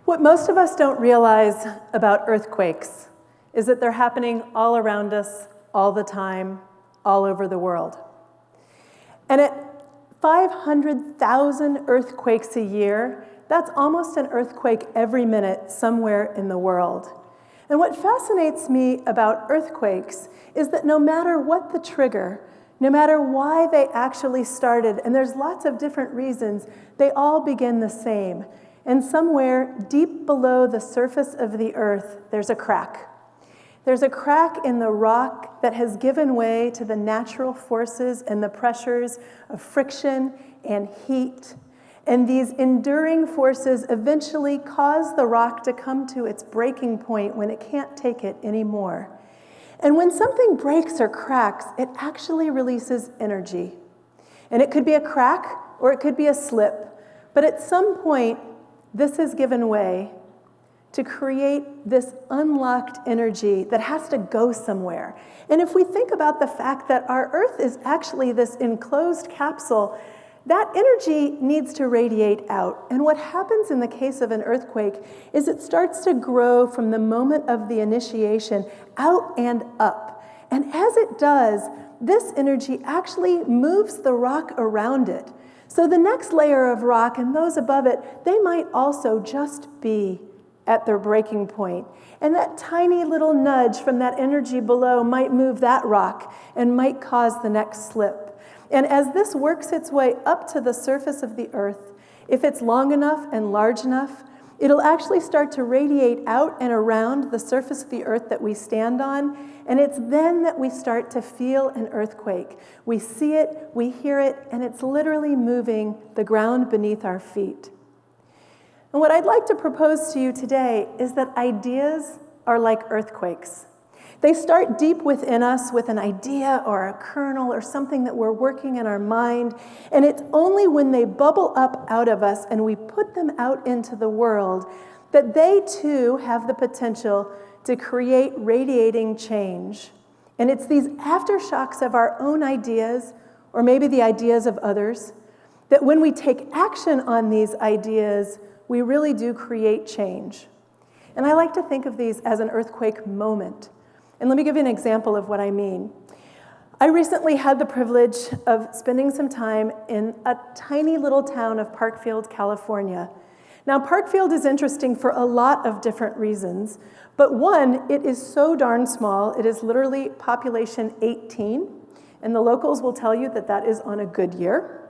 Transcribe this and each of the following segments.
What most of us don't realize about earthquakes is that they're happening all around us, all the time, all over the world. And at 500,000 earthquakes a year, that's almost an earthquake every minute somewhere in the world. And what fascinates me about earthquakes is that no matter what the trigger, no matter why they actually started, and there's lots of different reasons, they all begin the same. And somewhere deep below the surface of the earth, there's a crack. There's a crack in the rock that has given way to the natural forces and the pressures of friction and heat. And these enduring forces eventually cause the rock to come to its breaking point when it can't take it anymore. And when something breaks or cracks, it actually releases energy. And it could be a crack or it could be a slip. But at some point, this has given way to create this unlocked energy that has to go somewhere. And if we think about the fact that our Earth is actually this enclosed capsule, that energy needs to radiate out. And what happens in the case of an earthquake is it starts to grow from the moment of the initiation out and up. And as it does, this energy actually moves the rock around it. So the next layer of rock and those above it, they might also just be at their breaking point. And that tiny little nudge from that energy below might move that rock and might cause the next slip. And as this works its way up to the surface of the earth, if it's long enough and large enough, it'll actually start to radiate out and around the surface of the earth that we stand on, and it's then that we start to feel an earthquake. We see it, we hear it, and it's literally moving the ground beneath our feet. And what I'd like to propose to you today is that ideas are like earthquakes. They start deep within us with an idea or a kernel or something that we're working in our mind, and it's only when they bubble up out of us and we put them out into the world that they too have the potential to create radiating change. And it's these aftershocks of our own ideas, or maybe the ideas of others, that when we take action on these ideas, we really do create change. And I like to think of these as an earthquake moment. And let me give you an example of what I mean. I recently had the privilege of spending some time in a tiny little town of Parkfield, California. Now, Parkfield is interesting for a lot of different reasons, but one, it is so darn small. It is literally population 18, and the locals will tell you that that is on a good year.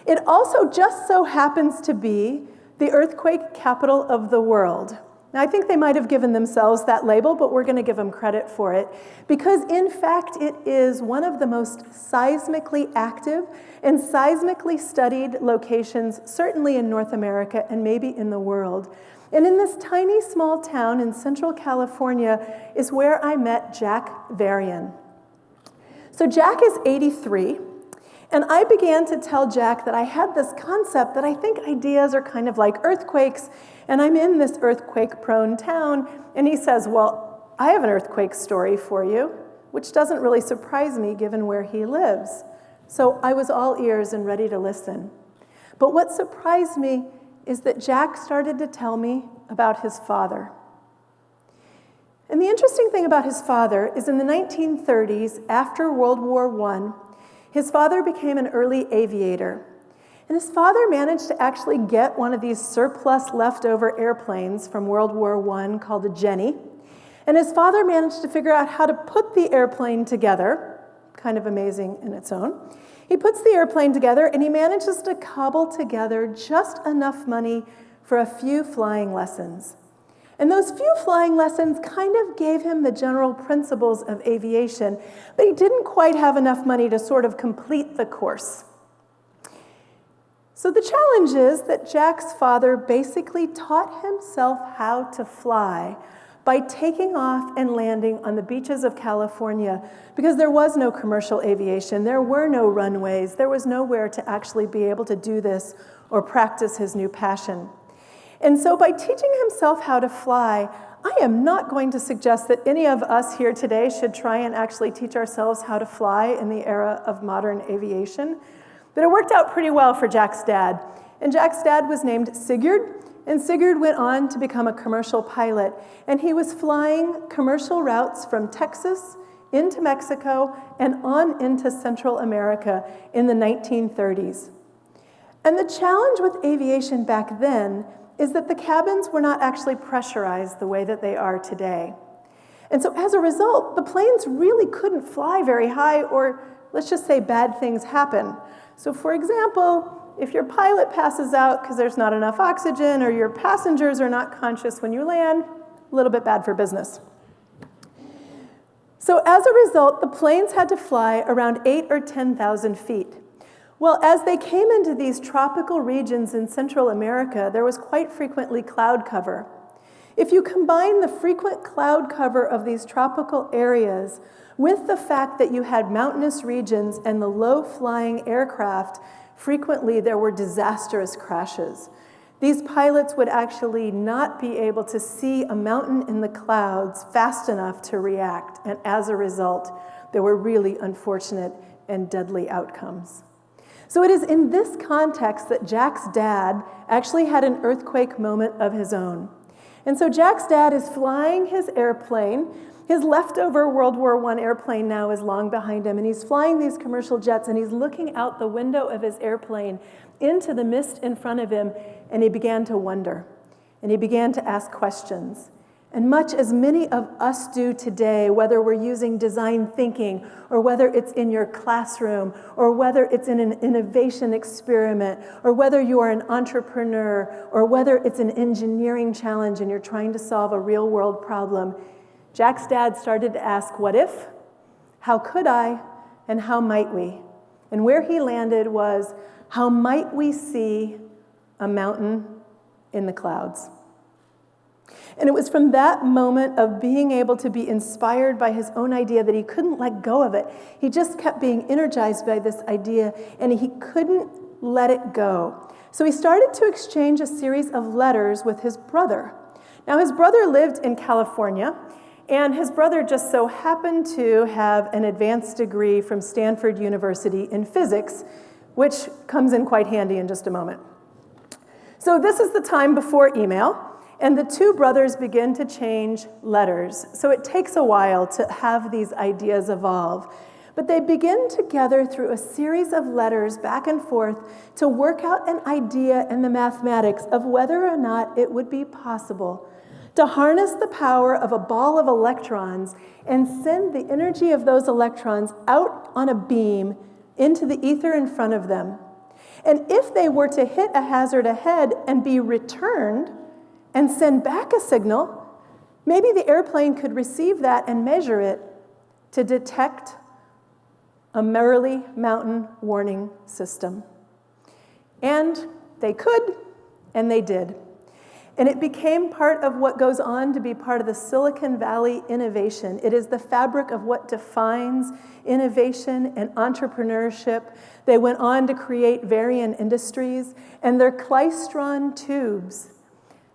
It also just so happens to be the earthquake capital of the world. Now, I think they might have given themselves that label, but we're going to give them credit for it, because in fact, it is one of the most seismically active and seismically studied locations, certainly in North America and maybe in the world. And in this tiny small town in Central California is where I met Jack Varian. So Jack is 83. And I began to tell Jack that I had this concept that I think ideas are kind of like earthquakes, and I'm in this earthquake-prone town, and he says, well, I have an earthquake story for you, which doesn't really surprise me given where he lives. So I was all ears and ready to listen. But what surprised me is that Jack started to tell me about his father. And the interesting thing about his father is in the 1930s, after World War I, his father became an early aviator. And his father managed to actually get one of these surplus leftover airplanes from World War I called a Jenny. And his father managed to figure out how to put the airplane together, kind of amazing in its own. He puts the airplane together and he manages to cobble together just enough money for a few flying lessons. And those few flying lessons kind of gave him the general principles of aviation, but he didn't quite have enough money to sort of complete the course. So the challenge is that Jack's father basically taught himself how to fly by taking off and landing on the beaches of California, because there was no commercial aviation, there were no runways, there was nowhere to actually be able to do this or practice his new passion. And so by teaching himself how to fly, I am not going to suggest that any of us here today should try and actually teach ourselves how to fly in the era of modern aviation. But it worked out pretty well for Jack's dad. And Jack's dad was named Sigurd, And Sigurd went on to become a commercial pilot, and he was flying commercial routes from Texas into Mexico and on into Central America in the 1930s. And the challenge with aviation back then is that the cabins were not actually pressurized the way that they are today. And so as a result, the planes really couldn't fly very high, or let's just say bad things happen. So for example, if your pilot passes out because there's not enough oxygen, or your passengers are not conscious when you land, a little bit bad for business. So as a result, the planes had to fly around 8,000 or 10,000 feet. Well, as they came into these tropical regions in Central America, there was quite frequently cloud cover. If you combine the frequent cloud cover of these tropical areas with the fact that you had mountainous regions and the low-flying aircraft, frequently there were disastrous crashes. These pilots would actually not be able to see a mountain in the clouds fast enough to react, and as a result, there were really unfortunate and deadly outcomes. So it is in this context that Jack's dad actually had an earthquake moment of his own. And so Jack's dad is flying his airplane. His leftover World War I airplane now is long behind him, and he's flying these commercial jets, and he's looking out the window of his airplane into the mist in front of him, and he began to wonder, and he began to ask questions. And much as many of us do today, whether we're using design thinking, or whether it's in your classroom, or whether it's in an innovation experiment, or whether you are an entrepreneur, or whether it's an engineering challenge and you're trying to solve a real-world problem, Jack's dad started to ask, what if, how could I, and how might we? And where he landed was, how might we see a mountain in the clouds? And it was from that moment of being able to be inspired by his own idea that he couldn't let go of it. He just kept being energized by this idea, and he couldn't let it go. So he started to exchange a series of letters with his brother. Now, his brother lived in California, and his brother just so happened to have an advanced degree from Stanford University in physics, which comes in quite handy in just a moment. So this is the time before email. And the two brothers begin to change letters. So it takes a while to have these ideas evolve. But they begin together through a series of letters back and forth to work out an idea in the mathematics of whether or not it would be possible to harness the power of a ball of electrons and send the energy of those electrons out on a beam into the ether in front of them. And if they were to hit a hazard ahead and be returned, and send back a signal, maybe the airplane could receive that and measure it to detect a Merrily Mountain warning system. And they could, and they did. And it became part of what goes on to be part of the Silicon Valley innovation. It is the fabric of what defines innovation and entrepreneurship. They went on to create Varian Industries, and their klystron tubes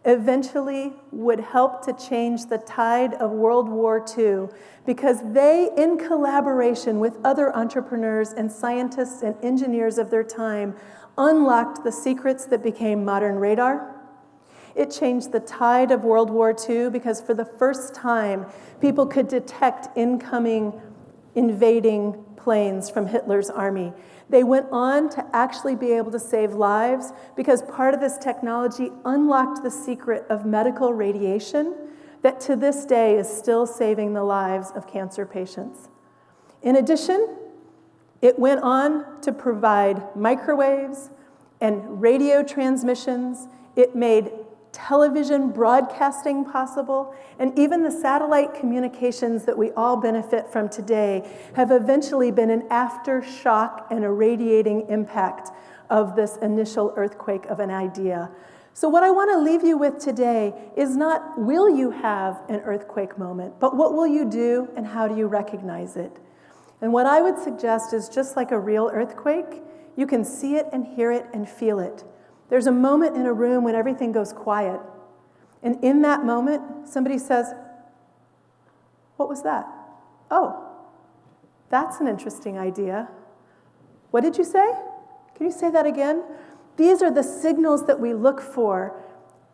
eventually would help to change the tide of World War II, because they, in collaboration with other entrepreneurs and scientists and engineers of their time, unlocked the secrets that became modern radar. It changed the tide of World War II because for the first time, people could detect incoming invading planes from Hitler's army. They went on to actually be able to save lives because part of this technology unlocked the secret of medical radiation that to this day is still saving the lives of cancer patients. In addition, it went on to provide microwaves and radio transmissions. It made television broadcasting possible, and even the satellite communications that we all benefit from today have eventually been an aftershock and a radiating impact of this initial earthquake of an idea. So what I want to leave you with today is not will you have an earthquake moment, but what will you do and how do you recognize it? And what I would suggest is just like a real earthquake, you can see it and hear it and feel it. There's a moment in a room when everything goes quiet. And in that moment, somebody says, "What was that? Oh, that's an interesting idea. What did you say? Can you say that again?" These are the signals that we look for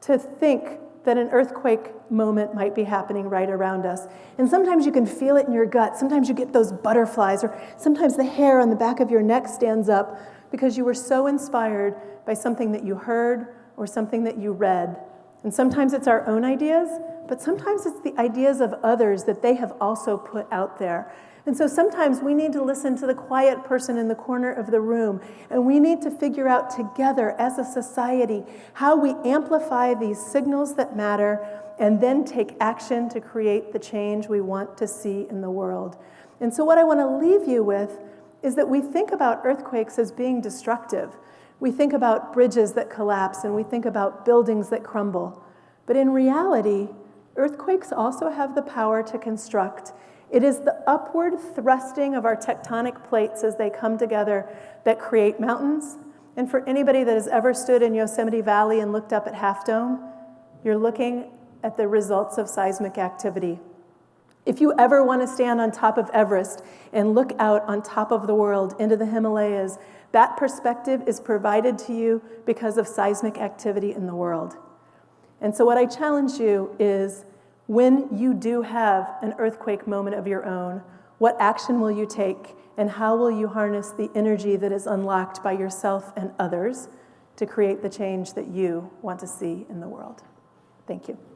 to think that an earthquake moment might be happening right around us. And sometimes you can feel it in your gut. Sometimes you get those butterflies, or sometimes the hair on the back of your neck stands up because you were so inspired by something that you heard or something that you read. And sometimes it's our own ideas, but sometimes it's the ideas of others that they have also put out there. And so sometimes we need to listen to the quiet person in the corner of the room, and we need to figure out together as a society how we amplify these signals that matter and then take action to create the change we want to see in the world. And so what I want to leave you with is that we think about earthquakes as being destructive. We think about bridges that collapse, and we think about buildings that crumble. But in reality, earthquakes also have the power to construct. It is the upward thrusting of our tectonic plates as they come together that create mountains. And for anybody that has ever stood in Yosemite Valley and looked up at Half Dome, you're looking at the results of seismic activity. If you ever want to stand on top of Everest and look out on top of the world into the Himalayas, that perspective is provided to you because of seismic activity in the world. And so what I challenge you is, when you do have an earthquake moment of your own, what action will you take, and how will you harness the energy that is unlocked by yourself and others to create the change that you want to see in the world? Thank you.